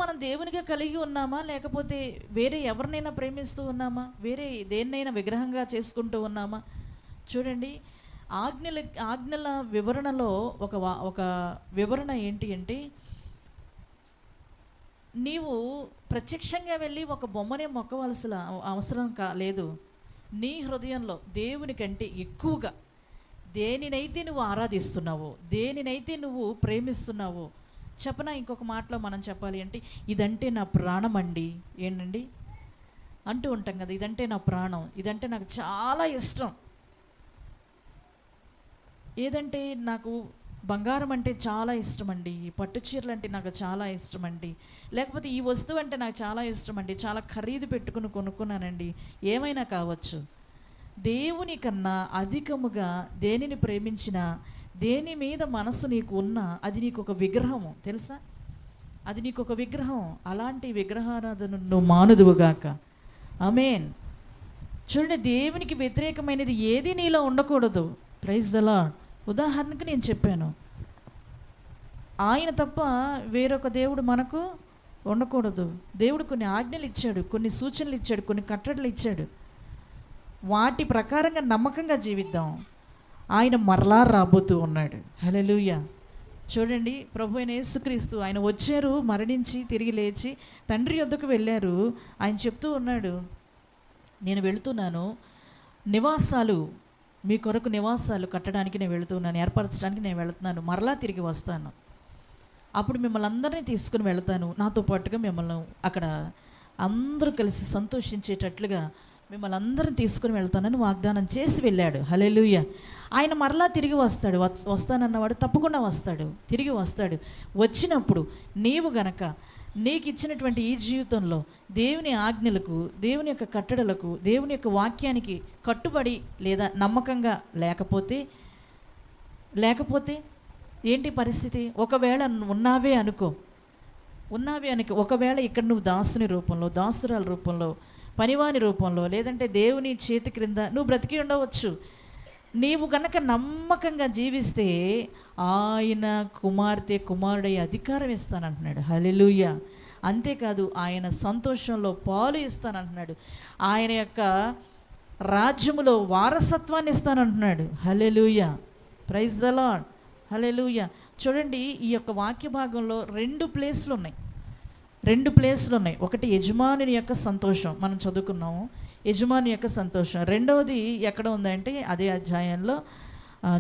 మనం దేవునిగా కలిగి ఉన్నామా, లేకపోతే వేరే ఎవరినైనా ప్రేమిస్తూ ఉన్నామా, వేరే దేన్నైనా విగ్రహంగా చేసుకుంటూ ఉన్నామా? చూడండి, ఆజ్ఞల వివరణలో ఒక వివరణ ఏంటి అంటే, నీవు ప్రత్యక్షంగా వెళ్ళి ఒక బొమ్మనే మొక్కవలసిన అవసరం లేదు. నీ హృదయంలో దేవుని కంటే ఎక్కువగా దేనినైతే నువ్వు ఆరాధిస్తున్నావో, దేనినైతే నువ్వు ప్రేమిస్తున్నావో, చెప్పనా ఇంకొక మాటలో మనం చెప్పాలి అంటే, ఇదంటే నా ప్రాణం అండి. ఏంటండి అంటూ ఉంటాం కదా, ఇదంటే నా ప్రాణం, ఇదంటే నాకు చాలా ఇష్టం. ఏదంటే నాకు బంగారం అంటే చాలా ఇష్టం అండి, పట్టు చీరలు అంటే నాకు చాలా ఇష్టం అండి, లేకపోతే ఈ వస్తువు అంటే నాకు చాలా ఇష్టం అండి, చాలా ఖరీదు పెట్టుకుని కొనుక్కున్నానండి, ఏమైనా కావచ్చు. దేవుని కన్నా అధికముగా దేనిని ప్రేమించినా, దేని మీద మనసు నీకు ఉన్నా, అది నీకు ఒక విగ్రహము, తెలుసా? అది నీకు ఒక విగ్రహం. అలాంటి విగ్రహారాధన నువ్వు మానుదువుగాక. ఆమేన్. చూడండి, దేవునికి వ్యతిరేకమైనది ఏది నీలో ఉండకూడదు. Praise the lord. ఉదాహరణకు నేను చెప్పాను, ఆయన తప్ప వేరొక దేవుడు మనకు ఉండకూడదు. దేవుడు కొన్ని ఆజ్ఞలు ఇచ్చాడు, కొన్ని సూచనలు ఇచ్చాడు, కొన్ని కట్టడలు ఇచ్చాడు. వాటి ప్రకారంగా నమ్మకంగా జీవిద్దాం. ఆయన మరలా రాబోతూ ఉన్నాడు. హల్లెలూయా. చూడండి, ప్రభు అయిన యేసుక్రీస్తు ఆయన వచ్చారు, మరణించి తిరిగి లేచి తండ్రి యొద్దకు వెళ్ళారు. ఆయన చెప్తూ ఉన్నాడు, నేను వెళుతున్నాను, నివాసాలు మీ కొరకు నివాసాలు కట్టడానికి నేను వెళుతున్నాను, ఏర్పరచడానికి నేను వెళుతున్నాను, మరలా తిరిగి వస్తాను, అప్పుడు మిమ్మల్ని అందరినీ తీసుకుని వెళతాను, నాతో పాటుగా మిమ్మల్ని అక్కడ అందరూ కలిసి సంతోషించేటట్లుగా మిమ్మల్ని అందరిని తీసుకుని వెళ్తానని వాగ్దానం చేసి వెళ్ళాడు. హల్లెలూయా. ఆయన మరలా తిరిగి వస్తాడు. వస్తానన్నవాడు తప్పకుండా వస్తాడు, తిరిగి వస్తాడు. వచ్చినప్పుడు నీవు గనక నీకు ఇచ్చినటువంటి ఈ జీవితంలో దేవుని ఆజ్ఞలకు, దేవుని యొక్క కట్టడలకు, దేవుని యొక్క వాక్యానికి కట్టుబడి లేదా నమ్మకంగా లేకపోతే ఏంటి పరిస్థితి? ఒకవేళ ఉన్నావే అనుకో, ఒకవేళ ఇక్కడ నువ్వు దాసుని రూపంలో, దాసురాల రూపంలో, పనివాని రూపంలో, లేదంటే దేవుని చేతి క్రింద నువ్వు బ్రతికి ఉండవచ్చు. నీవు గనక నమ్మకంగా జీవిస్తే ఆయన కుమారుడై అధికారం ఇస్తానంటున్నాడు. హల్లెలూయా. అంతేకాదు, ఆయన సంతోషంలో పాలు ఇస్తానంటున్నాడు. ఆయన యొక్క రాజ్యములో వారసత్వాన్ని ఇస్తానంటున్నాడు. Hallelujah. Praise the Lord. Hallelujah. చూడండి, ఈ యొక్క వాక్య భాగంలో రెండు ప్లేస్లు ఉన్నాయి. ఒకటి యజమానుని యొక్క సంతోషం, మనం చదువుకున్నాము, యజమాని యొక్క సంతోషం. రెండవది ఎక్కడ ఉందంటే అదే అధ్యాయంలో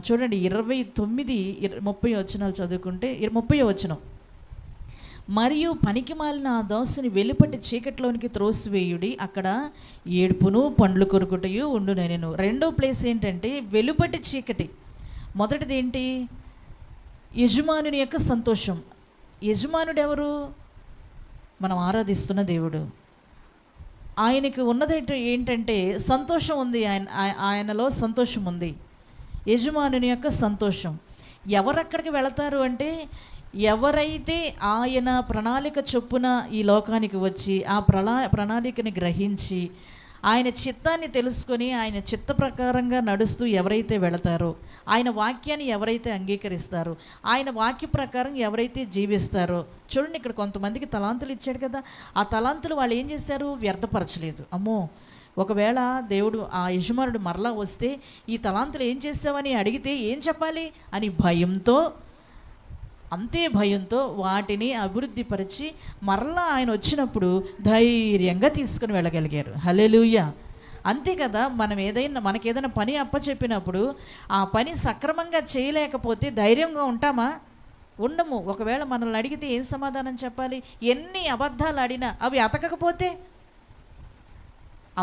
చూడండి, 29-30 వచనాలు చదువుకుంటే, 30వ వచనం, మరియు పనికి మాలిన ఆ దాసుని వెలుపటి చీకట్లోనికి త్రోసివేయుడి, అక్కడ ఏడుపును పండ్లు కొరుకుటయు ఉండునెను. రెండో ప్లేస్ ఏంటంటే వెలుపటి చీకటి. మొదటిది ఏంటి? యజమానుని యొక్క సంతోషం. యజమానుడు ఎవరు? మనం ఆరాధిస్తున్న దేవుడు. ఆయనకి ఉన్నది ఏంటంటే సంతోషం ఉంది, ఆయనలో సంతోషం ఉంది. యజమానుని యొక్క సంతోషం. ఎవరక్కడికి వెళతారు అంటే, ఎవరైతే ఆయన ప్రణాళిక చొప్పున ఈ లోకానికి వచ్చి ఆ ప్రణాళికని గ్రహించి ఆయన చిత్తాన్ని తెలుసుకొని ఆయన చిత్త ప్రకారంగా నడుస్తూ ఎవరైతే వెళతారో, ఆయన వాక్యాన్ని ఎవరైతే అంగీకరిస్తారో, ఆయన వాక్య ప్రకారం ఎవరైతే జీవిస్తారో. చూడండి, ఇక్కడ కొంతమందికి తలాంతులు ఇచ్చాడు కదా, ఆ తలాంతులు వాళ్ళు ఏం చేశారు? వ్యర్థపరచలేదు. అమ్మో, ఒకవేళ దేవుడు ఆ యజమానుడు మరలా వస్తే ఈ తలాంతులు ఏం చేసావని అడిగితే ఏం చెప్పాలి అని భయంతో వాటిని అభివృద్ధిపరిచి మరలా ఆయన వచ్చినప్పుడు ధైర్యంగా తీసుకుని వెళ్ళగలిగారు. హల్లెలూయా. అంతే కదా, మనకేదైనా పని అప్పచెప్పినప్పుడు ఆ పని సక్రమంగా చేయలేకపోతే ధైర్యంగా ఉంటామా? ఉండము. ఒకవేళ మనల్ని అడిగితే ఏం సమాధానం చెప్పాలి? ఎన్ని అబద్ధాలు ఆడినా అవి అతకకపోతే,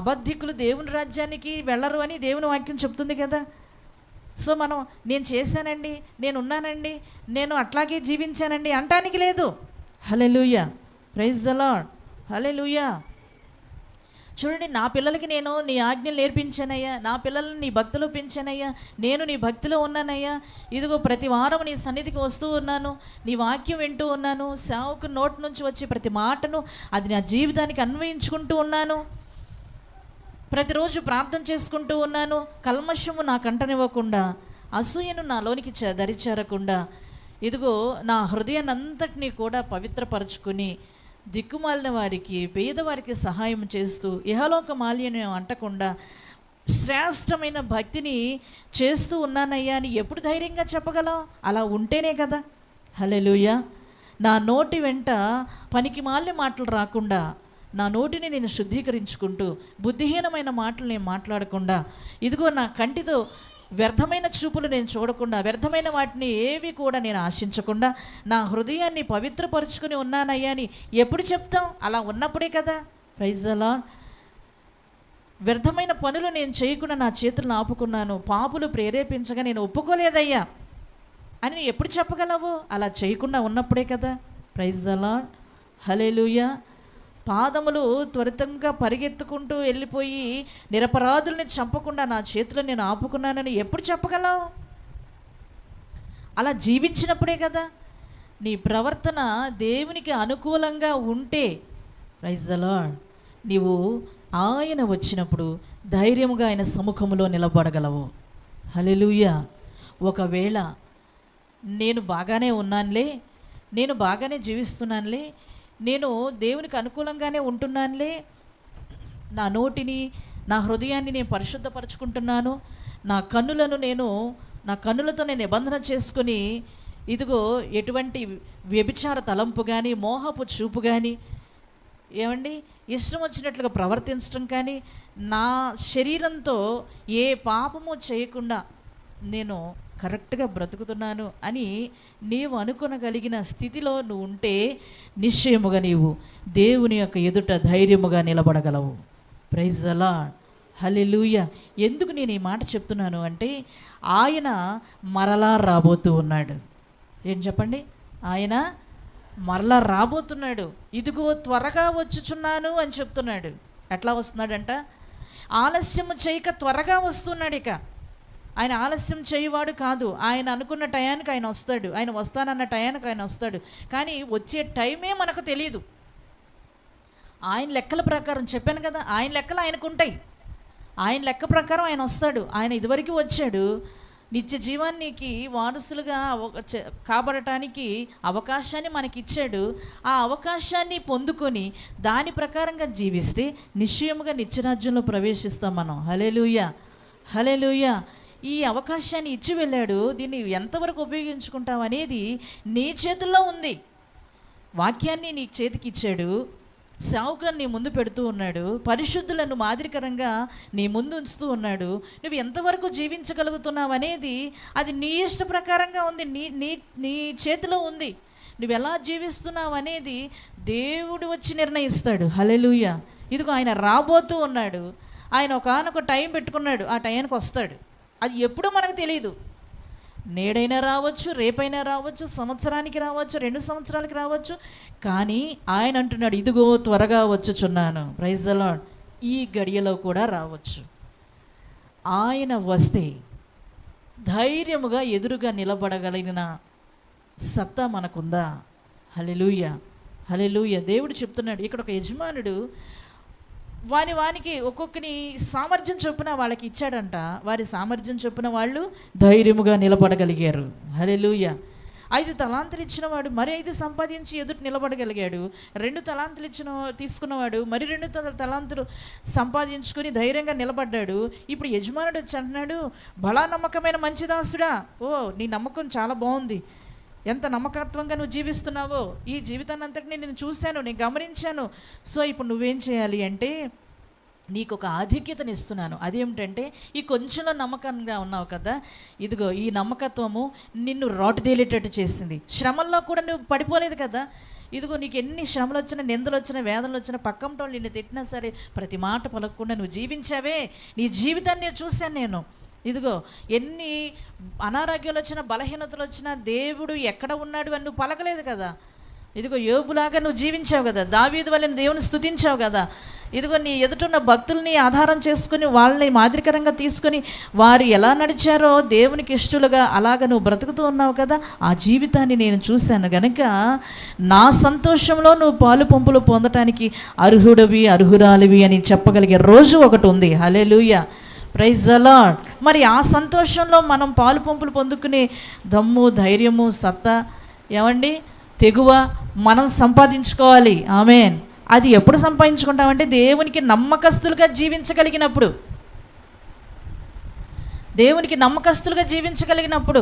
అబద్ధికులు దేవుని రాజ్యానికి వెళ్ళరు అని దేవుని వాక్యం చెప్తుంది కదా. సో నేను చేశానండి, నేను ఉన్నానండి, నేను అట్లాగే జీవించానండి అంటానికి లేదు. Hallelujah. Praise the Lord. Hallelujah. చూడండి, నా పిల్లలకి నేను నీ ఆజ్ఞలు నేర్పించానయ్యా, నా పిల్లల్ని నీ భక్తిలో పెంచానయ్యా, నేను నీ భక్తిలో ఉన్నానయ్యా, ఇదిగో ప్రతి వారం నీ సన్నిధికి వస్తూ ఉన్నాను, నీ వాక్యం వింటూ ఉన్నాను, సేవకు నోటి నుంచి వచ్చే ప్రతి మాటను అది నా జీవితానికి అన్వయించుకుంటూ ఉన్నాను, ప్రతిరోజు ప్రార్థన చేసుకుంటూ ఉన్నాను, కల్మషము నా కంటనివ్వకుండా, అసూయను నాలోనికి దరిచేరకుండా, ఇదిగో నా హృదయాన్ని అంతటినీ కూడా పవిత్రపరచుకుని దిక్కుమాలిన వారికి, పేదవారికి సహాయం చేస్తూ ఇహలోక మాల్యం అంటకుండా శ్రేష్టమైన భక్తిని చేస్తూ ఉన్నానయ్యా అని ఎప్పుడు ధైర్యంగా చెప్పగలం? అలా ఉంటేనే కదా. హల్లెలూయా. నా నోటి వెంట పనికి మాలిన మాటలు రాకుండా, నా నోటిని నేను శుద్ధీకరించుకుంటూ, బుద్ధిహీనమైన మాటలు నేను మాట్లాడకుండా, ఇదిగో నా కంటితో వ్యర్థమైన చూపులు నేను చూడకుండా, వ్యర్థమైన వాటిని ఏవి కూడా నేను ఆశించకుండా నా హృదయాన్ని పవిత్రపరుచుకుని ఉన్నానయ్యా అని ఎప్పుడు చెప్తాం? అలా ఉన్నప్పుడే కదా. Praise the lord. వ్యర్థమైన పనులు నేను చేయకుండా నా చేతులను ఆపుకున్నాను, పాపులు ప్రేరేపించగా నేను ఒప్పుకోలేదయ్యా అని ఎప్పుడు చెప్పగలవు? అలా చేయకుండా ఉన్నప్పుడే కదా. Praise the Lord. హల్లెలూయా. పాదములు త్వరితంగా పరిగెత్తుకుంటూ వెళ్ళిపోయి నిరపరాధుల్ని చంపకుండా నా చేతులు నేను ఆపుకున్నానని ఎప్పుడు చెప్పగలవు? అలా జీవించినప్పుడే కదా. నీ ప్రవర్తన దేవునికి అనుకూలంగా ఉంటే, ప్రైజ్ ది లార్డ్, నీవు ఆయన వచ్చినప్పుడు ధైర్యముగా ఆయన సముఖంలో నిలబడగలవు. హల్లెలూయా. ఒకవేళ నేను బాగానే ఉన్నానులే, నేను బాగానే జీవిస్తున్నానులే, నేను దేవునికి అనుకూలంగానే ఉంటున్నానులే, నా నోటిని నా హృదయాన్ని నేను పరిశుద్ధపరచుకుంటున్నాను, నా కన్నులతో నేను నిబంధన చేసుకుని, ఇదిగో ఎటువంటి వ్యభిచార తలంపు కానీ, మోహపు చూపు కానీ, ఏమండి ఇష్టం వచ్చినట్లుగా ప్రవర్తించడం కానీ, నా శరీరంతో ఏ పాపము చేయకుండా నేను కరెక్ట్గా బ్రతుకుతున్నాను అని నీవు అనుకొనగలిగిన స్థితిలో నువ్వు ఉంటే నిశ్చయముగా నీవు దేవుని యొక్క ఎదుట ధైర్యముగా నిలబడగలవు. Praise the Lord. హల్లెలూయా. ఎందుకు నేను ఈ మాట చెప్తున్నాను అంటే, ఆయన మరలా రాబోతూ ఉన్నాడు. ఏం చెప్పండి? ఆయన మరలా రాబోతున్నాడు. ఇదిగో త్వరగా వచ్చుచున్నాను అని చెప్తున్నాడు. ఎట్లా వస్తున్నాడంట? ఆలస్యము చేయక త్వరగా వస్తున్నాడు. ఇక ఆయన ఆలస్యం చేయవాడు కాదు. ఆయన అనుకున్న టయానికి ఆయన వస్తాడు. ఆయన వస్తానన్న టయానికి ఆయన వస్తాడు. కానీ వచ్చే టైమే మనకు తెలియదు. ఆయన లెక్కల ప్రకారం చెప్పాను కదా, ఆయన లెక్కలు ఆయనకు ఉంటాయి. ఆయన లెక్క ప్రకారం ఆయన వస్తాడు. ఆయన ఇదివరకు వచ్చాడు, నిత్య జీవానికి వారసులుగా కాబడటానికి అవకాశాన్ని మనకిచ్చాడు. ఆ అవకాశాన్ని పొందుకొని దాని ప్రకారంగా జీవిస్తే నిశ్చయముగా నిత్యరాజ్యంలో ప్రవేశిస్తాం మనం. హల్లెలూయా. హల్లెలూయా. ఈ అవకాశాన్ని ఇచ్చి వెళ్ళాడు. దీన్ని ఎంతవరకు ఉపయోగించుకుంటాం అనేది నీ చేతుల్లో ఉంది. వాక్యాన్ని నీ చేతికి ఇచ్చాడు, సేవకులను నీ ముందు పెడుతూ ఉన్నాడు, పరిశుద్ధులను మాదిరికరంగా నీ ముందు ఉంచుతూ ఉన్నాడు. నువ్వు ఎంతవరకు జీవించగలుగుతున్నావు అనేది అది నీ ఇష్ట ప్రకారంగా ఉంది, నీ నీ నీ చేతిలో ఉంది. నువ్వు ఎలా జీవిస్తున్నావు అనేది దేవుడు వచ్చి నిర్ణయిస్తాడు. హల్లెలూయా. ఇదిగో ఆయన రాబోతూ ఉన్నాడు. ఆయన ఒకానొక టైం పెట్టుకున్నాడు, ఆ టైంకి వస్తాడు. అది ఎప్పుడో మనకు తెలియదు. నేడైనా రావచ్చు, రేపైనా రావచ్చు, సంవత్సరానికి రావచ్చు, 2 సంవత్సరాలకి రావచ్చు. కానీ ఆయన అంటున్నాడు, ఇదిగో త్వరగా వచ్చుచున్నాను. Praise the lord. ఈ గడియలో కూడా రావచ్చు. ఆయన వస్తే ధైర్యముగా ఎదురుగా నిలబడగలిగిన సత్తా మనకుందా? హల్లెలూయా. హల్లెలూయా. దేవుడు చెప్తున్నాడు, ఇక్కడ ఒక యజమానుడు వానికి ఒక్కొక్కని సామర్థ్యం చొప్పున వాళ్ళకి ఇచ్చాడంట. వారి సామర్థ్యం చొప్పున వాళ్ళు ధైర్యముగా నిలబడగలిగారు. హల్లెలూయా. 5 తలాంతులు ఇచ్చినవాడు మరి 5 సంపాదించి ఎదుటి నిలబడగలిగాడు. 2 తలాంతులు తీసుకున్నవాడు మరి 2 తలాంతులు సంపాదించుకొని ధైర్యంగా నిలబడ్డాడు. ఇప్పుడు యజమానుడు వచ్చి అంటున్నాడు, బలా నమ్మకమైన మంచి దాసుడా, ఓ నీ నమ్మకం చాలా బాగుంది, ఎంత నమ్మకత్వంగా నువ్వు జీవిస్తున్నావో, ఈ జీవితాన్ని అంతటిని నేను చూశాను, నేను గమనించాను. సో ఇప్పుడు నువ్వేం చేయాలి అంటే, నీకు ఒక ఆధిక్యతను ఇస్తున్నాను. అదేమిటంటే, ఈ కొంచెంలో నమ్మకంగా ఉన్నావు కదా, ఇదిగో ఈ నమ్మకత్వము నిన్ను రాటుదేలేటట్టు చేసింది. శ్రమల్లో కూడా నువ్వు పడిపోలేదు కదా. ఇదిగో నీకు ఎన్ని శ్రమలు వచ్చినా, నిందలు వచ్చినా, వేదనలు వచ్చినా, పక్కంటో నిన్ను తిట్టినా సరే ప్రతి మాట పలకకుండా నువ్వు జీవించావే. నీ జీవితాన్ని నేను చూశాను నేను. ఇదిగో ఎన్ని అనారోగ్యాలు వచ్చినా, బలహీనతలు వచ్చినా దేవుడు ఎక్కడ ఉన్నాడు అని నువ్వు పలకలేదు కదా. ఇదిగో యోబులాగా నువ్వు జీవించావు కదా, దావీదు వల్ల దేవుని స్తుతించావు కదా. ఇదిగో నీ ఎదుటున్న భక్తుల్ని ఆధారం చేసుకుని వాళ్ళని మాదిరికరంగా తీసుకొని వారు ఎలా నడిచారో దేవునికి ఇష్టలుగా అలాగ నువ్వు బ్రతుకుతూ ఉన్నావు కదా. ఆ జీవితాన్ని నేను చూశాను గనుక నా సంతోషంలో నువ్వు పాలు పంపులు పొందటానికి అర్హుడివి, అర్హురాలివి అని చెప్పగలిగే రోజు ఒకటి ఉంది. హల్లెలూయా. Praise the Lord. మరి ఆ సంతోషంలో మనం పాలు పంపులు పొందుకునే దమ్ము, ధైర్యము, సత్తా ఏమండి తెగువ మనం సంపాదించుకోవాలి. ఆమేన్. అది ఎప్పుడు సంపాదించుకుంటామంటే దేవునికి నమ్మకస్తులుగా జీవించగలిగినప్పుడు, దేవునికి నమ్మకస్తులుగా జీవించగలిగినప్పుడు.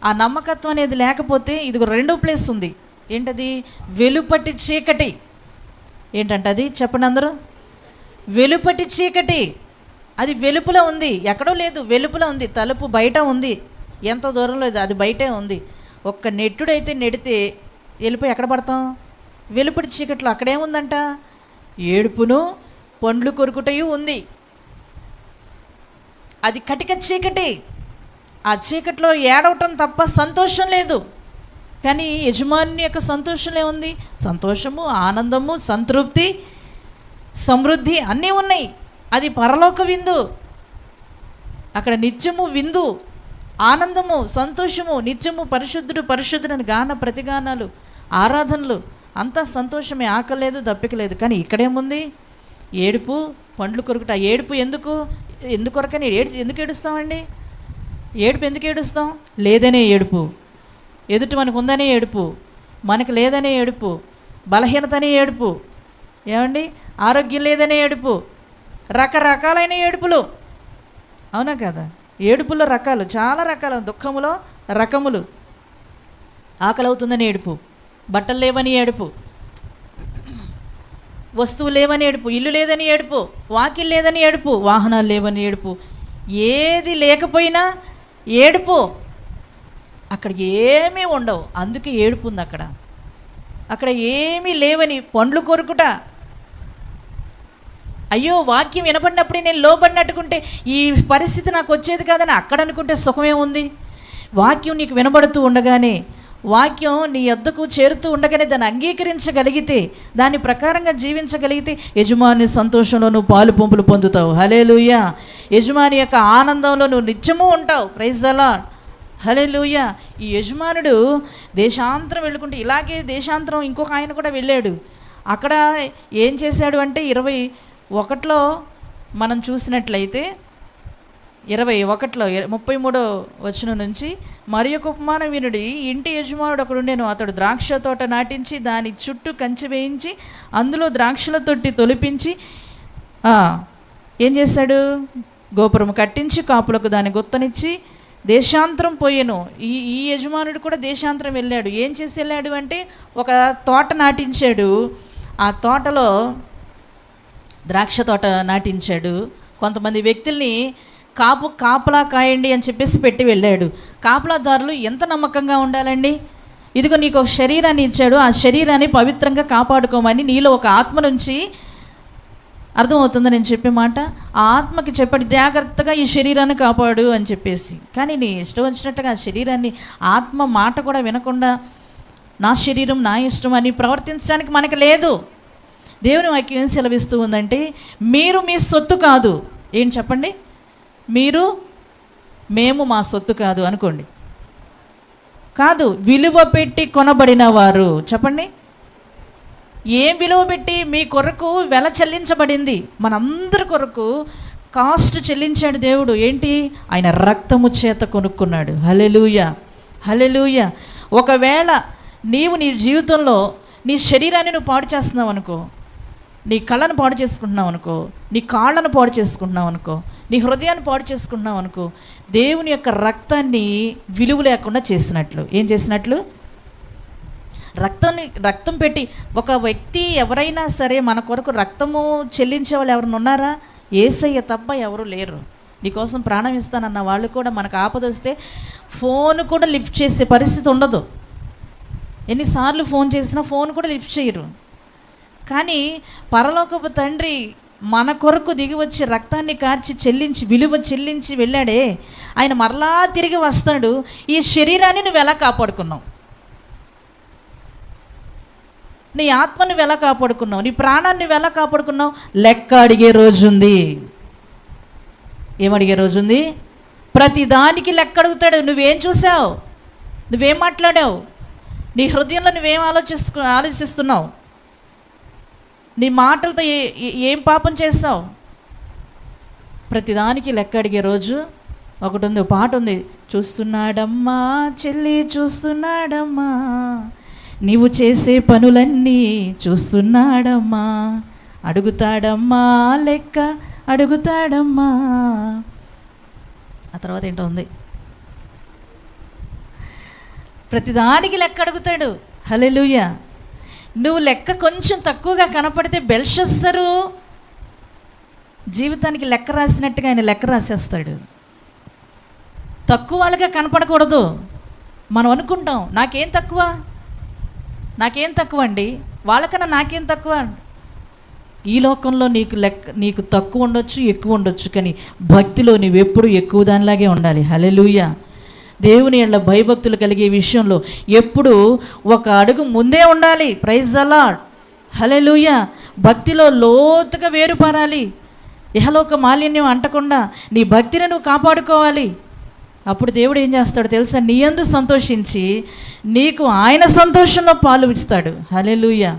ఆ నమ్మకత్వం అనేది లేకపోతే ఇదిగో రెండో ప్లేస్ ఉంది. ఏంటది? వెలుపటి చీకటి. ఏంటంటే అది చెప్పండి అందరూ. వెలుపటి చీకటి. అది వెలుపుల ఉంది, ఎక్కడో లేదు, వెలుపుల ఉంది. తలుపు బయట ఉంది, ఎంత దూరంలో లేదు, అది బయటే ఉంది. ఒక్క నెట్టుడైతే నెడితే వెళ్ళిపోయి ఎక్కడ పడతాం? వెలుపటి చీకట్లో. అక్కడేముందంట? ఏడుపును పండ్లు కొరుకుటయు ఉంది. అది కటిక చీకటి. ఆ చీకట్లో ఏడవటం తప్ప సంతోషం లేదు. కానీ యజమాని యొక్క సంతోషంలో ఉంది సంతోషము, ఆనందము, సంతృప్తి, సమృద్ధి అన్నీ ఉన్నాయి. అది పరలోక విందు. అక్కడ నిత్యము విందు, ఆనందము, సంతోషము, నిత్యము పరిశుద్ధుడు పరిశుద్ధుడు అని గాన ప్రతిగానాలు, ఆరాధనలు, అంతా సంతోషమే, ఆకలేదు, దప్పిక లేదు. కానీ ఇక్కడేముంది? ఏడుపు, పండ్లు కొరుకుట. ఏడుపు ఎందుకొరకని ఎందుకు ఏడుస్తామండి? ఏడుపు ఎందుకు ఏడుస్తాం? లేదనే ఏడుపు, ఎదుటి మనకు ఉందనే ఏడుపు, మనకు లేదనే ఏడుపు, బలహీనతనే ఏడుపు, ఏమండి ఆరోగ్యం లేదనే ఏడుపు, రకరకాలైన ఏడుపులు. అవునా కదా? ఏడుపుల్లో రకాలు, చాలా రకాలు. దుఃఖములో రకములు. ఆకలి అవుతుందని ఏడుపు, బట్టలు లేవని ఏడుపు, వస్తువులు లేవని ఏడుపు, ఇల్లు లేదని ఏడుపు, వాకిల్ లేదని ఏడుపు, వాహనాలు లేవని ఏడుపు, ఏది లేకపోయినా ఏడుపు. అక్కడ ఏమీ ఉండవు, అందుకే ఏడుపు ఉంది అక్కడ. అక్కడ ఏమీ లేవని పండ్లు కొరుకుట. అయ్యో వాక్యం వినపడినప్పుడే నేను లోబడినట్టుకుంటే ఈ పరిస్థితి నాకు వచ్చేది కాదని అక్కడ అనుకుంటే సుఖమే ఉంది. వాక్యం నీకు వినబడుతూ ఉండగానే, వాక్యం నీ యొద్దకు చేరుతూ ఉండగానే దాన్ని అంగీకరించగలిగితే, దాని ప్రకారంగా జీవించగలిగితే యజమాని సంతోషంలో నువ్వు పాలు పంపులు పొందుతావు. హల్లెలూయా. యజమాని యొక్క ఆనందంలో నువ్వు నిత్యము ఉంటావు. Praise the Lord. హల్లెలూయా. ఈ యజమానుడు దేశాంతరం వెళ్ళుకుంటే, ఇలాగే దేశాంతరం ఇంకొక ఆయన కూడా వెళ్ళాడు. అక్కడ ఏం చేశాడు అంటే 21లో మనం చూసినట్లయితే 21లో 33వ వచనం నుంచి, మరి ఒక ఉపమానం వినుడి. ఇంటి యజమానుడు ఒకడు ఉండెను. అతడు ద్రాక్ష తోట నాటించి దాని చుట్టూ కంచె వేయించి అందులో ద్రాక్షల తొట్టి తొలిపించి ఏం చేశాడు? గోపురం కట్టించి కాపులకు దాని గుత్తనిచ్చి దేశాంతరం పోయాను. ఈ యజమానుడు కూడా దేశాంతరం వెళ్ళాడు. ఏం చేసి వెళ్ళాడు అంటే ఒక తోట నాటించాడు. ఆ తోటలో ద్రాక్ష తోట నాటించాడు. కొంతమంది వ్యక్తుల్ని కాపలా కాయండి అని చెప్పేసి పెట్టి వెళ్ళాడు. కాపలాదారులు ఎంత నమ్మకంగా ఉండాలండి? ఇదిగో నీకు ఒక శరీరాన్ని ఇచ్చాడు, ఆ శరీరాన్ని పవిత్రంగా కాపాడుకోమని. నీలో ఒక ఆత్మ నుంచి అర్థమవుతుందా నేను చెప్పే మాట? ఆ ఆత్మకి చెప్పాడు, జాగ్రత్తగా ఈ శరీరాన్ని కాపాడు అని చెప్పేసి. కానీ నీ ఇష్టం వచ్చినట్టుగా ఆ శరీరాన్ని, ఆత్మ మాట కూడా వినకుండా నా శరీరం నా ఇష్టం అని ప్రవర్తించడానికి మనకు లేదు. దేవుని వాక్యం ఏం సెలవిస్తూ ఉందంటే, మీరు మీ సొత్తు కాదు. ఏం చెప్పండి? మేము మా సొత్తు కాదు అనుకోండి. కాదు, విలువ పెట్టి కొనబడిన వారు. చెప్పండి, ఏం విలువ పెట్టి? మీ కొరకు వెల చెల్లించబడింది. మనందరి కొరకు కాస్ట్ చెల్లించాడు దేవుడు. ఏంటి? ఆయన రక్తము చేత కొనుక్కున్నాడు. హల్లెలూయా, హల్లెలూయా. ఒకవేళ నీవు నీ జీవితంలో నీ శరీరాన్ని నువ్వు పాడు చేస్తున్నావు అనుకో, నీ కళ్ళను పాడు చేసుకుంటున్నావు అనుకో, నీ కాళ్ళను పాడు చేసుకుంటున్నావు అనుకో, నీ హృదయాన్ని పాడు చేసుకుంటున్నావు అనుకో, దేవుని యొక్క రక్తాన్ని విలువ లేకుండా చేసినట్లు. ఏం చేసినట్లు? రక్తం పెట్టి. ఒక వ్యక్తి ఎవరైనా సరే మన కొరకు రక్తము చెల్లించే వాళ్ళు ఎవరైనా ఉన్నారా? యేసయ్య తప్ప ఎవరు లేరు. నీకోసం ప్రాణం ఇస్తానన్న వాళ్ళు కూడా మనకు ఆపద వస్తే ఫోన్ కూడా లిఫ్ట్ చేసే పరిస్థితి ఉండదు. ఎన్నిసార్లు ఫోన్ చేసినా ఫోన్ కూడా లిఫ్ట్ చేయరు. కానీ పరలోకపు తండ్రి మన కొరకు దిగి వచ్చి రక్తాన్ని కార్చి చెల్లించి విలువ చెల్లించి వెళ్ళాడే, ఆయన మరలా తిరిగి వస్తాడు. ఈ శరీరాన్ని నువ్వు ఎలా కాపాడుకున్నావు? నీ ఆత్మను నువ్వు ఎలా కాపాడుకున్నావు? నీ ప్రాణాన్ని నువ్వు ఎలా కాపాడుకున్నావు? లెక్క అడిగే రోజుంది. ఏమడిగే రోజుంది? ప్రతి దానికి లెక్క అడుగుతాడు. నువ్వేం చూసావు? నువ్వేం మాట్లాడావు? నీ హృదయంలో నువ్వేం ఆలోచిస్తున్నావు? నీ మాటలతో ఏం పాపం చేస్తావు? ప్రతిదానికి లెక్క అడిగే రోజు ఒకటి ఉంది. పాట ఉంది, చూస్తున్నాడమ్మా చెల్లి చూస్తున్నాడమ్మా, నీవు చేసే పనులన్నీ చూస్తున్నాడమ్మా, అడుగుతాడమ్మా లెక్క అడుగుతాడమ్మా. ఆ తర్వాత ఏంటో ఉంది, ప్రతిదానికి లెక్క అడుగుతాడు. హల్లెలూయా. నువ్వు లెక్క కొంచెం తక్కువగా కనపడితే బెల్షస్సరు జీవితానికి లెక్క రాసినట్టుగా ఆయన లెక్క రాసేస్తాడు. తక్కువ వాళ్ళగా కనపడకూడదు. మనం అనుకుంటాం నాకేం తక్కువ అండి, వాళ్ళకన్నా నాకేం తక్కువ. ఈ లోకంలో నీకు తక్కువ ఉండొచ్చు, ఎక్కువ ఉండొచ్చు, కానీ భక్తిలో నువ్వు ఎప్పుడు ఎక్కువ దానిలాగే ఉండాలి. హల్లెలూయా. దేవుని యెడల భయభక్తులు కలిగే విషయంలో ఎప్పుడు ఒక అడుగు ముందే ఉండాలి. Praise the Lord. హల్లెలూయా. భక్తిలో లోతుగా వేరుపారాలి. ఇహలోక మాలిన్యం అంటకుండా నీ భక్తిని నువ్వు కాపాడుకోవాలి. అప్పుడు దేవుడు ఏం చేస్తాడు తెలుసా? నీ యందు సంతోషించి నీకు ఆయన సంతోషంలో పాలు ఇస్తాడు. హల్లెలూయా.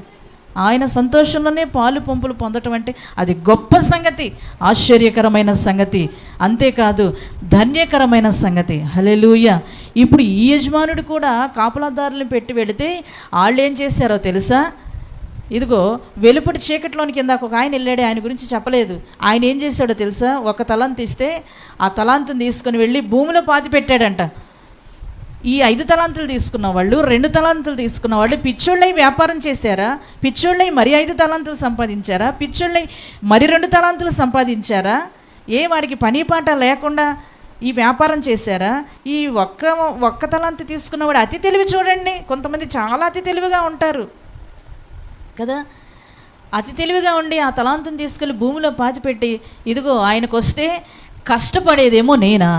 ఆయన సంతోషంలోనే పాలు పంపులు పొందటం అంటే అది గొప్ప సంగతి, ఆశ్చర్యకరమైన సంగతి, అంతేకాదు ధన్యకరమైన సంగతి. హల్లెలూయా. ఇప్పుడు ఈ యజమానుడు కూడా కాపలాదారులను పెట్టి వెళితే వాళ్ళు ఏం చేశారో తెలుసా? ఇదిగో వెలుపటి చీకట్లోని కింద ఒక ఆయన వెళ్ళాడే, ఆయన గురించి చెప్పలేదు. ఆయన ఏం చేశాడో తెలుసా? ఒక తలాంతు ఇస్తే ఆ తలాంతుని తీసుకొని వెళ్ళి భూమిలో పాతి పెట్టాడంట. ఈ 5 తలాంతులు తీసుకున్న వాళ్ళు, 2 తలాంతులు తీసుకున్న వాళ్ళు పిచ్చోళ్ళై వ్యాపారం చేశారా? పిచ్చోళ్ళై మరి 5 తలాంతులు సంపాదించారా? పిచ్చోళ్ళై మరి 2 తలాంతులు సంపాదించారా? వారికి పని పాట లేకుండా ఈ వ్యాపారం చేశారా? ఈ ఒక్క తలాంతు తీసుకున్నవాడు అతి తెలివి చూడండి. కొంతమంది చాలా అతి తెలివిగా ఉంటారు కదా. అతి తెలివిగా ఉండి ఆ తలాంతుని తీసుకెళ్ళి భూమిలో పాతిపెట్టి, ఇదిగో ఆయనకు వస్తే కష్టపడేదేమో నేనా,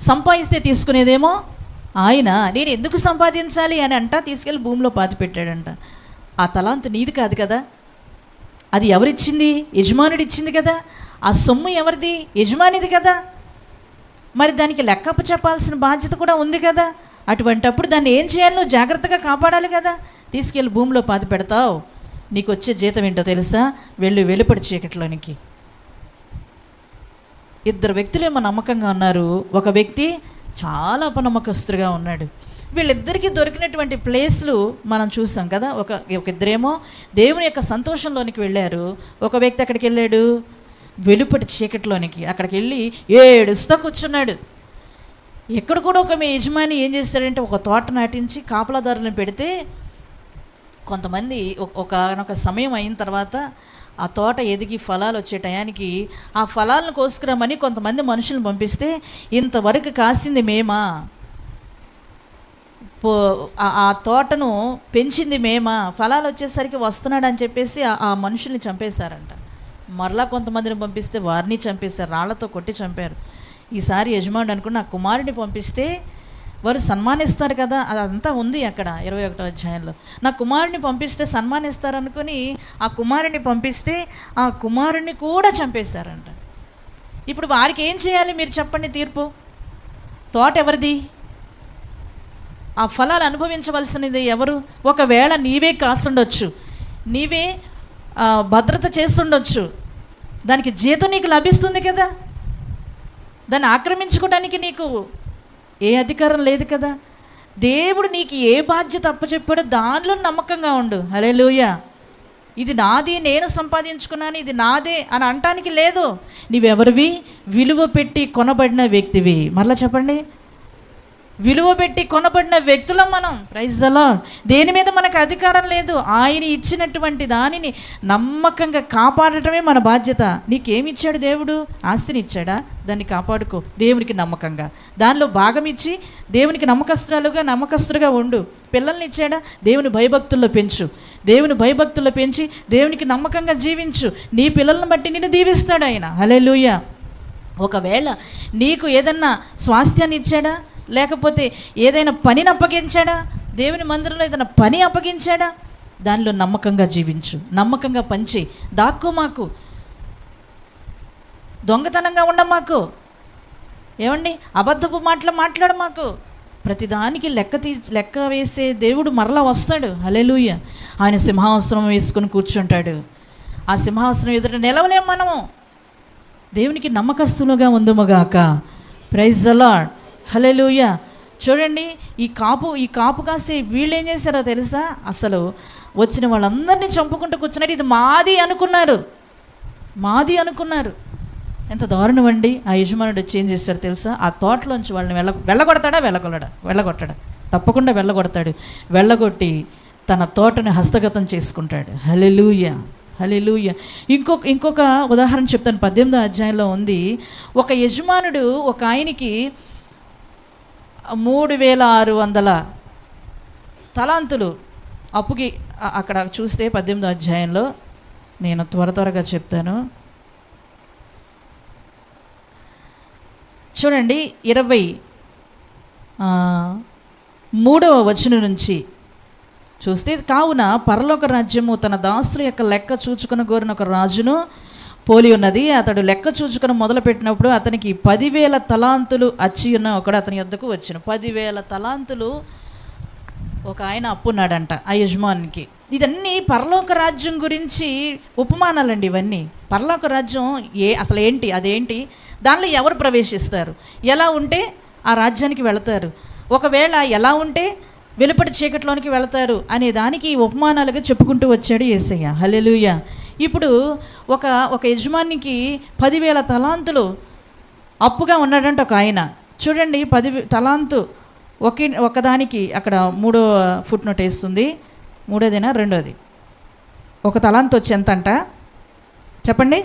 సంపాదిస్తే తీసుకునేదేమో ఆయన, నేను ఎందుకు సంపాదించాలి అని తీసుకెళ్ళి భూమిలో పాతిపెట్టాడంట. ఆ తలాంతు నీది కాదు కదా, అది ఎవరిచ్చింది? యజమానుడు ఇచ్చింది కదా. ఆ సొమ్ము ఎవరిది? యజమానిది కదా. మరి దానికి లెక్కపు చెప్పాల్సిన బాధ్యత కూడా ఉంది కదా. అటువంటప్పుడు దాన్ని ఏం చేయాలి? నువ్వు జాగ్రత్తగా కాపాడాలి కదా. తీసుకెళ్ళి భూమిలో పాతి పెడతావు, నీకు వచ్చే జీతం ఏంటో తెలుసా? వెలుపడి చీకట్లోనికి. 2 వ్యక్తులేమో నమ్మకంగా ఉన్నారు, ఒక వ్యక్తి చాలా అపనమ్మకస్తుగా ఉన్నాడు. వీళ్ళిద్దరికీ దొరికినటువంటి ప్లేస్లు మనం చూసాం కదా. ఒక ఇద్దరేమో దేవుని యొక్క సంతోషంలోనికి వెళ్ళారు, ఒక వ్యక్తి అక్కడికి వెళ్ళాడు వెలుపటి చీకట్లోనికి. అక్కడికి వెళ్ళి ఏడుస్తా కూర్చున్నాడు. ఎక్కడ కూడా ఒక మీ యజమాని ఏం చేస్తాడంటే ఒక తోట నాటించి కాపలాదారులను పెడితే కొంతమంది ఒక సమయం అయిన తర్వాత ఆ తోట ఎదిగి ఫలాలు వచ్చే టయానికి ఆ ఫలాలను కోసుకురామని కొంతమంది మనుషులను పంపిస్తే ఇంతవరకు కాసింది మేమా, ఆ తోటను పెంచింది మేమా, ఫలాలు వచ్చేసరికి వస్తున్నాడు అని చెప్పేసి ఆ మనుషుల్ని చంపేశారంట. మరలా కొంతమందిని పంపిస్తే వారిని చంపేశారు, రాళ్లతో కొట్టి చంపారు. ఈసారి యజమానుడు అనుకుని నా కుమారుడిని పంపిస్తే వారు సన్మానిస్తారు కదా, అదంతా ఉంది అక్కడ 21వ అధ్యాయంలో. నా కుమారుడిని పంపిస్తే సన్మానిస్తారనుకుని ఆ కుమారుడిని పంపిస్తే ఆ కుమారుడిని కూడా చంపేశారంట. ఇప్పుడు వారికి ఏం చేయాలి మీరు చెప్పండి? తీర్పు. తోట ఎవరిది? ఆ ఫలాలు అనుభవించవలసినది ఎవరు? ఒకవేళ నీవే కాసుండొచ్చు, నీవే భద్రత చేస్తుండొచ్చు, దానికి జీతం నీకు లభిస్తుంది కదా. దాన్ని ఆక్రమించుకోవడానికి నీకు ఏ అధికారం లేదు కదా. దేవుడు నీకు ఏ బాధ్యత అప్పచెప్పాడో దానిలో నమ్మకంగా ఉండు. హల్లెలూయా. ఇది నాది, నేను సంపాదించుకున్నాను, ఇది నాదే అని అనటానికి లేదు. నీవెవరివి? విలువ పెట్టి కొనబడిన వ్యక్తివి. మరలా చెప్పండి, విలువ పెట్టి కొనబడిన వ్యక్తులం మనం. Praise the lord. దేని మీద మనకు అధికారం లేదు. ఆయన ఇచ్చినటువంటి దానిని నమ్మకంగా కాపాడటమే మన బాధ్యత. నీకేమి ఇచ్చాడు దేవుడు? ఆస్తిని ఇచ్చాడా? దాన్ని కాపాడుకో దేవునికి నమ్మకంగా. దానిలో భాగం ఇచ్చి దేవునికి నమ్మకస్తులుగా ఉండు. పిల్లల్ని ఇచ్చాడా? దేవుని భయభక్తుల్లో పెంచు. దేవుని భయభక్తుల్లో పెంచి దేవునికి నమ్మకంగా జీవించు. నీ పిల్లలను బట్టి నిన్ను దీవిస్తాడు ఆయన. హల్లెలూయా. ఒకవేళ నీకు ఏదన్నా స్వాస్థ్యాన్ని ఇచ్చాడా, లేకపోతే ఏదైనా పనిని అప్పగించాడా, దేవుని మందిరంలో ఏదైనా పని అప్పగించాడా, దానిలో నమ్మకంగా జీవించు, నమ్మకంగా పంచి. దాక్కోమాకు, దొంగతనంగా ఉండమాకు, ఏమండి అబద్ధపు మాట్లాడమాకు. ప్రతిదానికి లెక్క వేసే దేవుడు మరలా వస్తాడు. హల్లెలూయా. ఆయన సింహాసనం వేసుకొని కూర్చుంటాడు. ఆ సింహాసనం ఎదుట నిలవలేం మనము. దేవునికి నమ్మకస్తులుగా ఉందుముగాక. Praise the Lord. హల్లెలూయా. చూడండి, ఈ కాపు కాసే వీళ్ళు ఏం చేశారో తెలుసా? అసలు వచ్చిన వాళ్ళందరినీ చంపుకుంటూ కూర్చున్నారు. ఇది మాది అనుకున్నారు. ఎంత దారుణం అండి. ఆ యజమానుడు వచ్చి ఏం చేస్తాడు తెలుసా? ఆ తోటలోంచి వాళ్ళని వెళ్ళగొట్టాడా? తప్పకుండా వెళ్ళగొడతాడు. వెళ్ళగొట్టి తన తోటని హస్తగతం చేసుకుంటాడు. హల్లెలూయా, హల్లెలూయా. ఇంకొక ఉదాహరణ చెప్తాను. 18వ అధ్యాయంలో ఉంది. ఒక యజమానుడు ఒక ఆయనకి 3600 తలాంతులు అప్పుకి, అక్కడ చూస్తే 18వ అధ్యాయంలో, నేను త్వరగా చెప్తాను చూడండి. 23వ వచనం నుంచి చూస్తే, కావున పరలోక రాజ్యము తన దాసుల యొక్క లెక్క చూచుకుని కోరిన ఒక రాజును పోలి ఉన్నది. అతడు లెక్క చూచుకొని మొదలుపెట్టినప్పుడు అతనికి 10,000 తలాంతులు అచ్చి ఉన్న ఒకడు అతని యొద్దకు వచ్చాను. 10,000 తలాంతులు ఒక ఆయన అప్పున్నాడంట ఆ యజమానికి. ఇదన్నీ పరలోక రాజ్యం గురించి ఉపమానాలండి ఇవన్నీ. పరలోక రాజ్యం అసలు ఏంటి, అదేంటి, దానిలో ఎవరు ప్రవేశిస్తారు, ఎలా ఉంటే ఆ రాజ్యానికి వెళతారు, ఒకవేళ ఎలా ఉంటే వెలుపటి చీకట్లోనికి వెళతారు అనే దానికి ఉపమానాలుగా చెప్పుకుంటూ వచ్చాడు యేసయ్య. హల్లెలూయా. ఇప్పుడు ఒక యజమానికి 10,000 తలాంతులు అప్పుగా ఉన్నాడంట ఒక ఆయన. చూడండి, 10 తలాంతు ఒకదానికి అక్కడ 3వ ఫుట్ నోట్ వేస్తుంది. 3వదేనా 2వది? ఒక తలాంతు వచ్చి ఎంత అంట చెప్పండి?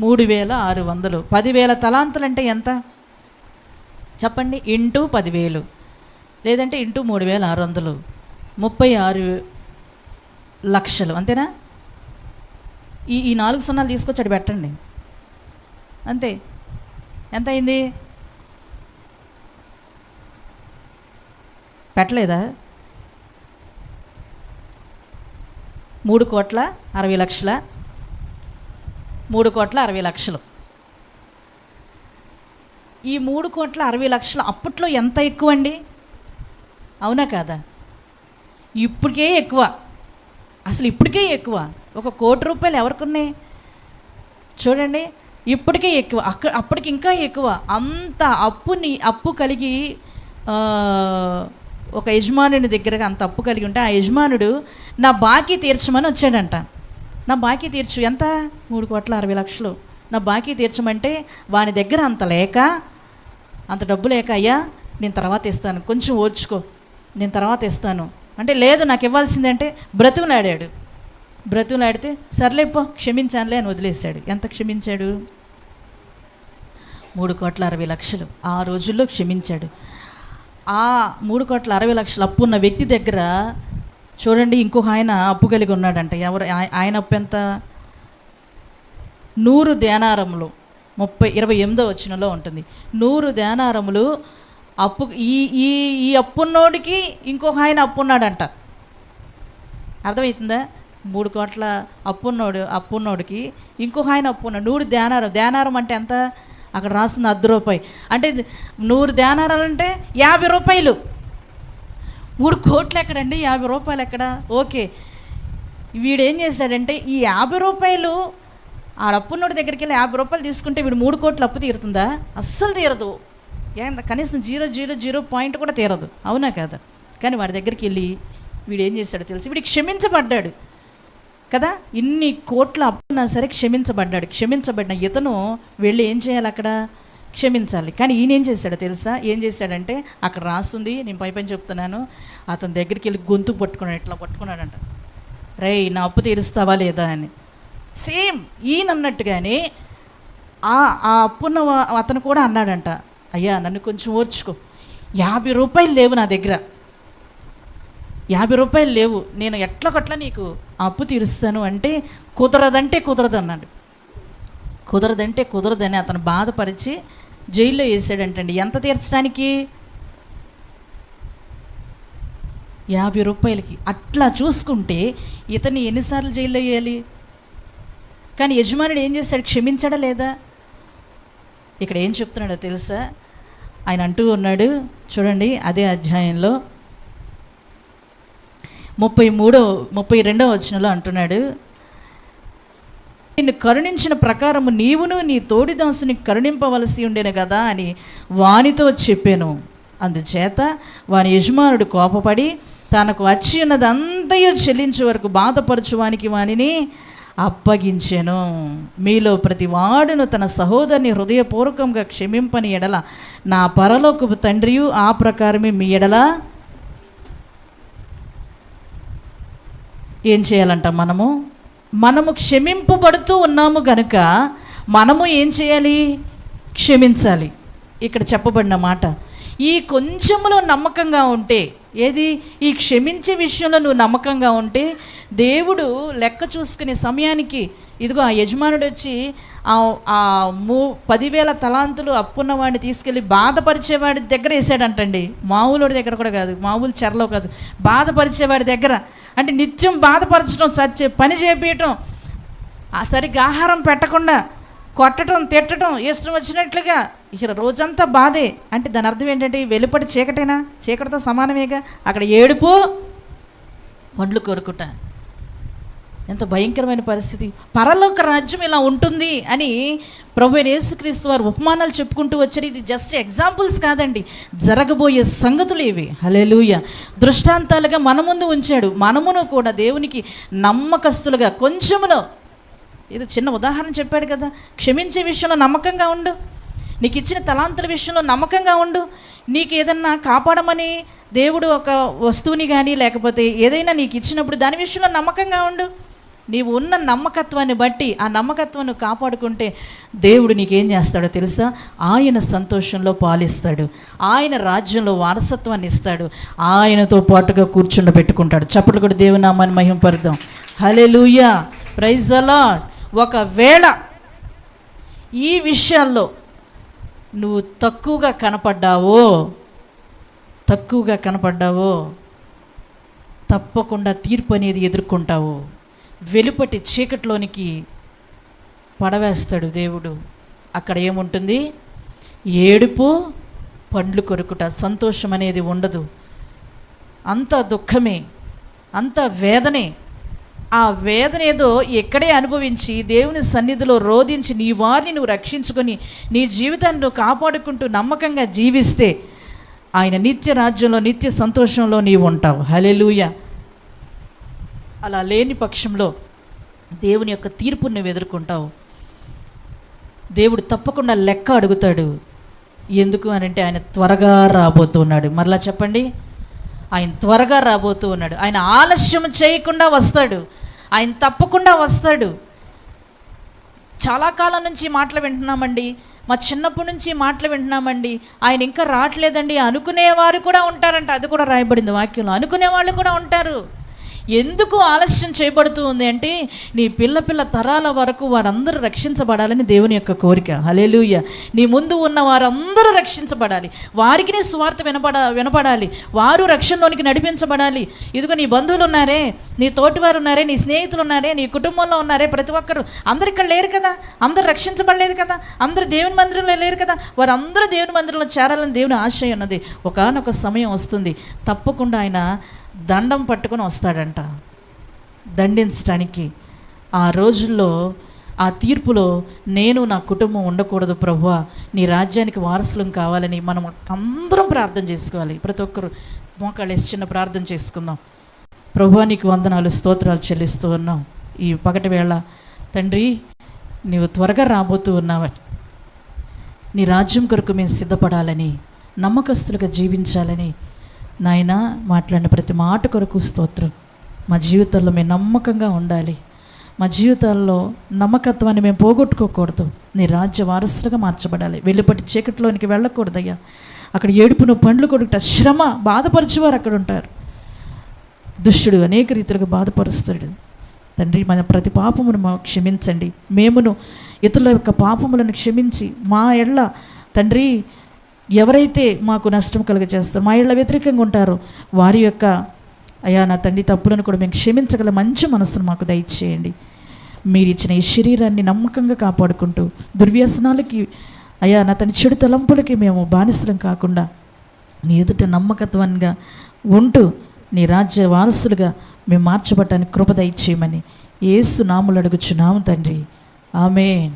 3,600. 10,000 తలాంతులు అంటే ఎంత చెప్పండి? ఇంటూ 10,000 లేదంటే ఇంటూ 3,600, 36 లక్షలు, అంతేనా? ఈ 4 సున్నాలు తీసుకొచ్చి అడి పెట్టండి, అంతే. ఎంత అయింది? పెట్టలేదా? 3,60,00,000. 3,60,00,000. ఈ 3,60,00,000 అప్పట్లో ఎంత ఎక్కువ అండి, అవునా కాదా? ఇప్పటికే ఎక్కువ, అసలు ఇప్పటికే ఎక్కువ. 1,00,00,000 రూపాయలు ఎవరికి ఉన్నాయి చూడండి, ఇప్పటికే ఎక్కువ. అప్పటికి ఇంకా ఎక్కువ. అంత అప్పు కలిగి ఒక యజమానుని దగ్గరగా అంత అప్పు కలిగి ఉంటే, ఆ యజమానుడు నా బాకీ తీర్చమని వచ్చాడంట. నా బాకీ తీర్చు, ఎంత? 3,60,00,000 నా బాకీ తీర్చమంటే, వాని దగ్గర అంత డబ్బు లేక, అయ్యా నేను తర్వాత ఇస్తాను, కొంచెం ఓర్చుకో, నేను తర్వాత ఇస్తాను అంటే, లేదు నాకు ఇవ్వాల్సిందంటే బ్రతుకులాడితే సర్లేపో క్షమించానులే అని వదిలేశాడు. ఎంత క్షమించాడు? 3,60,00,000 ఆ రోజుల్లో క్షమించాడు. ఆ 3,60,00,000 అప్పు ఉన్న వ్యక్తి దగ్గర చూడండి, ఇంకొక ఆయన అప్పు కలిగి ఉన్నాడంట. ఆయన అప్పు ఎంత? 100 దేనారములు. 28వ వచనంలో ఉంటుంది. 100 దేనారములు అప్పు. ఈ అప్పున్నోడికి ఇంకొక ఆయన అప్పున్నాడంట. అర్థమవుతుందా? 3 కోట్ల అప్పున్నోడికి ఇంకొక ఆయన అప్పున్నాడు. 100 దేనారం అంటే ఎంత? అక్కడ రాస్తుంది ₹10. అంటే 100 దేనారాలు అంటే ₹50. 3 కోట్లు ఎక్కడండి, ₹50 ఎక్కడ? ఓకే, వీడేం చేశాడంటే, ఈ ₹50 ఆ అప్పున్నోడి దగ్గరికి వెళ్ళి ₹50 తీసుకుంటే వీడు 3 కోట్ల అప్పు తీరుతుందా? అస్సలు తీరదు. కనీసం 0.00 పాయింట్ కూడా తీరదు, అవునా కదా? కానీ వాడి దగ్గరికి వెళ్ళి వీడు ఏం చేశాడో తెలిసి, వీడికి క్షమించబడ్డాడు కదా. ఇన్ని కోట్ల అప్పున్నా సరే క్షమించబడిన ఇతను వెళ్ళి ఏం చేయాలి? అక్కడ క్షమించాలి. కానీ ఈయన ఏం చేశాడో తెలుసా? ఏం చేశాడంటే, అక్కడ రాస్తుంది, నేను పై చెప్తున్నాను, అతని దగ్గరికి వెళ్ళి గొంతు ఇట్లా పట్టుకున్నాడంట. రేయ్, నా అప్పు తీరుస్తావా లేదా అని. సేమ్ ఈయన అన్నట్టుగానే ఆ అప్పున్న అతను కూడా అన్నాడంట, అయ్యా నన్ను కొంచెం ఓర్చుకో, ₹50 లేవు నా దగ్గర, ₹50 లేవు, నేను ఎట్లకట్లా నీకు అప్పు తీరుస్తాను అంటే, కుదరదు అన్నాడు. కుదరదని అతను బాధపరిచి జైల్లో వేసాడంటండి. ఎంత తీర్చడానికి? ₹50. అట్లా చూసుకుంటే ఇతన్ని ఎన్నిసార్లు జైల్లో వేయాలి? కానీ యజమానుడు ఏం చేశాడు? క్షమించడా లేదా? ఇక్కడ ఏం చెప్తున్నాడో తెలుసా? ఆయన అంటూ ఉన్నాడు చూడండి, అదే అధ్యాయంలో 32వ వచనంలో అంటున్నాడు, నిన్ను కరుణించిన ప్రకారము నీవును నీ తోడిదాసుని కరుణింపవలసి ఉండేను కదా అని వానితో చెప్పాను. అందుచేత వాని యజమానుడు కోపపడి తనకు వచ్చి ఉన్నదంతయు చెల్లించే వరకు బాధపరచువానికి వానిని అప్పగించెను. మీలో ప్రతి వాడును తన సహోదరుని హృదయపూర్వకంగా క్షమింపని ఎడల నా పరలోకపు తండ్రియు ఆ ప్రకారమే మీ ఎడల ఏం చేయాలంట? మనము క్షమింపబడుతూ ఉన్నాము గనుక మనము ఏం చేయాలి? క్షమించాలి. ఇక్కడ చెప్పబడిన మాట, ఈ కొంచెంలో నమ్మకంగా ఉంటే, ఏది ఈ క్షమించే విషయంలో నువ్వు నమ్మకంగా ఉంటే దేవుడు లెక్క చూసుకునే సమయానికి ఇదిగో ఆ యజమానుడు వచ్చి 10,000 తలాంతులు అప్పున్న వాడిని తీసుకెళ్ళి బాధపరిచేవాడి దగ్గర వేసాడంటండి. మామూలు దగ్గర కూడా కాదు, మామూలు చెరలో కాదు, బాధపరిచేవాడి దగ్గర. అంటే నిత్యం బాధపరచడం, పని చేపించటం, సరిగ్గా ఆహారం పెట్టకుండా కొట్టడం, తిట్టడం, ఇష్టం వచ్చినట్లుగా ఇక రోజంతా బాధే. అంటే దాని అర్థం ఏంటంటే వెలుపటి చీకటేనా? చీకటితో సమానమేగా. అక్కడ ఏడుపు, పండ్లు కొరుకుట. ఎంత భయంకరమైన పరిస్థితి. పరలోక రాజ్యం ఇలా ఉంటుంది అని ప్రభువైన యేసుక్రీస్తు వారు ఉపమానాలు చెప్పుకుంటూ వచ్చారు. ఇది జస్ట్ ఎగ్జాంపుల్స్ కాదండి, జరగబోయే సంగతులు ఇవి. హల్లెలూయా. దృష్టాంతాలుగా మన ముందు ఉంచాడు. మనమును కూడా దేవునికి నమ్మకస్తులుగా కొంచెములో, ఇది చిన్న ఉదాహరణ చెప్పాడు కదా, క్షమించే విషయంలో నమ్మకంగా ఉండు, నీకు ఇచ్చిన తలాంతుల విషయంలో నమ్మకంగా ఉండు, నీకు ఏదన్నా కాపాడమని దేవుడు ఒక వస్తువుని కానీ లేకపోతే ఏదైనా నీకు ఇచ్చినప్పుడు దాని విషయంలో నమ్మకంగా ఉండు. నీవు ఉన్న నమ్మకత్వాన్ని బట్టి ఆ నమ్మకత్వాన్ని కాపాడుకుంటే దేవుడు నీకేం చేస్తాడో తెలుసా? ఆయన సంతోషంలో పాలిస్తాడు, ఆయన రాజ్యంలో వారసత్వాన్ని ఇస్తాడు, ఆయనతో పాటుగా కూర్చుండబెట్టుకుంటాడు. చప్పట్లు కూడా దేవుని నామాన్ని మహిమపరుద్దాం. హల్లెలూయా, ప్రైజ్ ది లార్డ్. ఒకవేళ ఈ విషయాల్లో నువ్వు తక్కువగా కనపడ్డావో తప్పకుండా తీర్పు అనేది ఎదుర్కొంటావు. వెలుపటి చీకట్లోనికి పడవేస్తాడు దేవుడు. అక్కడ ఏముంటుంది? ఏడుపు, పండ్లు కొరుకుట, సంతోషం అనేది ఉండదు. అంత దుఃఖమే, అంత వేదనే. ఆ వేదన ఏదో ఎక్కడే అనుభవించి దేవుని సన్నిధిలో రోధించి నీ వారిని నువ్వు రక్షించుకొని నీ జీవితాన్ని నువ్వు కాపాడుకుంటూ నమ్మకంగా జీవిస్తే ఆయన నిత్య రాజ్యంలో నిత్య సంతోషంలో నీవు ఉంటావు. హల్లెలూయా. అలా లేని పక్షంలో దేవుని యొక్క తీర్పును నువ్వు ఎదుర్కొంటావు. దేవుడు తప్పకుండా లెక్క అడుగుతాడు. ఎందుకు అని అంటే ఆయన త్వరగా రాబోతున్నాడు. మరలా చెప్పండి, ఆయన త్వరగా రాబోతూ ఉన్నాడు. ఆయన ఆలస్యం చేయకుండా వస్తాడు. ఆయన తప్పకుండా వస్తాడు. చాలా కాలం నుంచి మాటలు వింటున్నామండి, మా చిన్నప్పటి నుంచి మాటలు వింటున్నామండి, ఆయన ఇంకా రావట్లేదండి అనుకునేవారు కూడా ఉంటారంట. అది కూడా రాయబడింది వాక్యంలో, అనుకునే వాళ్ళు కూడా ఉంటారు. ఎందుకు ఆలస్యం చేయబడుతూ ఉంది అంటే నీ పిల్ల తరాల వరకు వారందరూ రక్షించబడాలని దేవుని యొక్క కోరిక. హల్లెలూయా. నీ ముందు ఉన్న వారందరూ రక్షించబడాలి, వారికి నీ సువార్త వినపడాలి, వారు రక్షణలోనికి నడిపించబడాలి. ఇదిగో నీ బంధువులు ఉన్నారే, నీ తోటివారు ఉన్నారే, నీ స్నేహితులు ఉన్నారే, నీ కుటుంబంలో ఉన్నారే, ప్రతి ఒక్కరు అందరు ఇక్కడ లేరు కదా, అందరు రక్షించబడలేదు కదా, అందరూ దేవుని మందిరంలో లేరు కదా, వారందరూ దేవుని మందిరంలో చేరాలని దేవుని ఆశయం ఉన్నది. ఒకానొక సమయం వస్తుంది, తప్పకుండా ఆయన దండం పట్టుకొని వస్తాడంట దండించడానికి. ఆ రోజుల్లో, ఆ తీర్పులో నేను నా కుటుంబం ఉండకూడదు ప్రభువా, నీ రాజ్యానికి వారసులం కావాలని మనం అందరం ప్రార్థన చేసుకోవాలి. ప్రతి ఒక్కరు మోకాళ్ళేసి చిన్న ప్రార్థన చేసుకుందాం. ప్రభువా, నీకు వందనాలు, స్తోత్రాలు చెల్లిస్తూ ఉన్నాం ఈ పగటి వేళ. తండ్రి, నీవు త్వరగా రాబోతూ ఉన్నావు. నీ రాజ్యం కొరకు మేము సిద్ధపడాలని, నమ్మకస్తులుగా జీవించాలని నాయన మాట్లాడిన ప్రతి మాట కొరకు స్తోత్రం. మా జీవితాల్లో మేము నమ్మకంగా ఉండాలి. మా జీవితాల్లో నమ్మకత్వాన్ని మేము పోగొట్టుకోకూడదు. నీ రాజ్య వారసులుగా మార్చబడాలి. వెలుపటి చీకటిలోనికి వెళ్ళకూడదయ్యా. అక్కడ ఏడుపును, పండ్లు కొడుట, శ్రమ, బాధపరిచేవారు అక్కడ ఉంటారు. దుష్టుడు అనేక రీతిలుగా బాధపరుస్తాడు. తండ్రి, మన ప్రతి పాపమును మా క్షమించండి. మేమును ఇతరుల యొక్క పాపములను క్షమించి మా ఎడల తండ్రి ఎవరైతే మాకు నష్టం కలుగజేస్తారో, మా ఇళ్ళ వ్యతిరేకంగా ఉంటారో వారి యొక్క అయ్యా నా తండ్రి తప్పులను కూడా మేము క్షమించగల మంచి మనసును మాకు దయచేయండి. మీరు ఇచ్చిన ఈ శరీరాన్ని నమ్మకంగా కాపాడుకుంటూ దుర్వ్యసనాలకి అయ్యా నా తండ్రి చెడు తలంపులకి మేము బానిసలం కాకుండా నీ ఎదుట నమ్మకత్వంగా ఉంటూ నీ రాజ్య వారసులుగా మేము మార్చబడటానికి కృప దయచేయమని యేసు నామములో అడుగుచున్నాము తండ్రి. ఆమేన్.